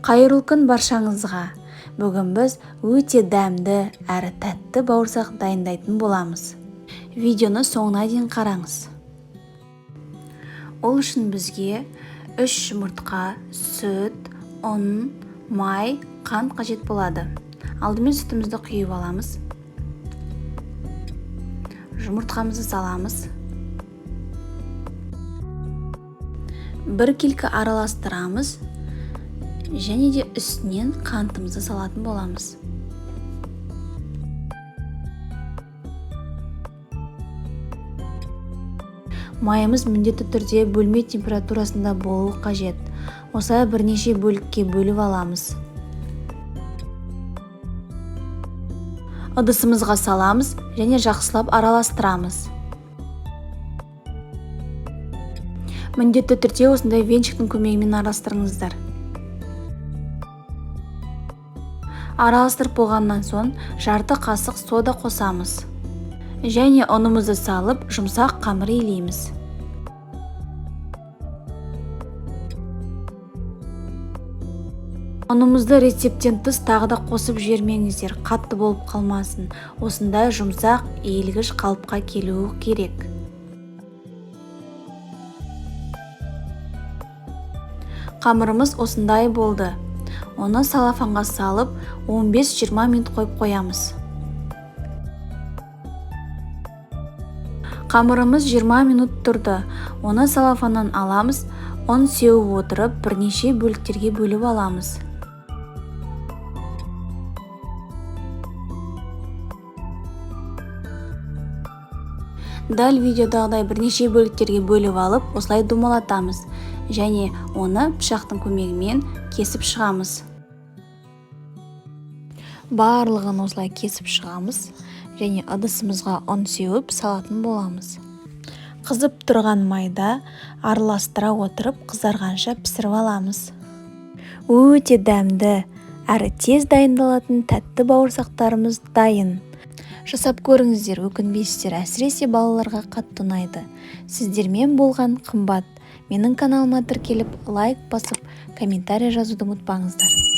Қайырлы күн баршаңызға. Бүгін біз өте дәмді әрі тәтті бауырсақ дайындайтын боламыз. Видеоны соңына дейін қараңыз. Ол үшін бізге 3 жұмыртқа, сүт, ұн, май, қант қажет болады. Алдымен сүтімізді құйып аламыз. Жұмыртқамызды саламыз. Бір келкі араластырамыз. Және де үстінен қантымызды салатын боламыз. Майымыз міндетті түрде бөлме температурасында болуы қажет. Осылай бірнеше бөлікке бөліп аламыз. Ыдысымызға саламыз және жақсылап араластырамыз. Міндетті түрде осындай венчиктің көмегімен араластырыңыздар. Араластырып болғаннан соң жарты қасық сода қосамыз. Және ұнымызды салып, жұмсақ қамыр илейміз. Ұнымызды рецепттен тыс тағы да қосып жібермеңіздер, қатты болып қалмасын. Осындай жұмсақ, иілгіш қалыпқа келуі керек. Қамырымыз осындай болды. Оны салафанға салып 15-20 минут қойып қоямыз. Қамырымыз 20 минут тұрды. Оны салафаннан аламыз, ұн сеуіп отырып, бірнеше бөліктерге бөліп аламыз. Дәл видеодағыдай бірнеше бөліктерге бөліп алып, осылай домалатамыз. Және оны пышақтың көмегімен кесіп шығамыз. Барлығын осылай кесіп шығамыз. Және ыдысымызға ұн сеуіп салатын боламыз. Қызып тұрған майда араластыра отырып қызарғанша пісіріп аламыз. Өте дәмді, әрі тез дайындалатын тәтті бауырсақтарымыз дайын. Жасап көріңіздер, өкінбейсіздер, әсіресе балаларға қатты ұнайды. Сіздермен болған қымбат. Менің каналыма тіркеліп, лайк басып, комментарий жазуды ұмытпаңыздар.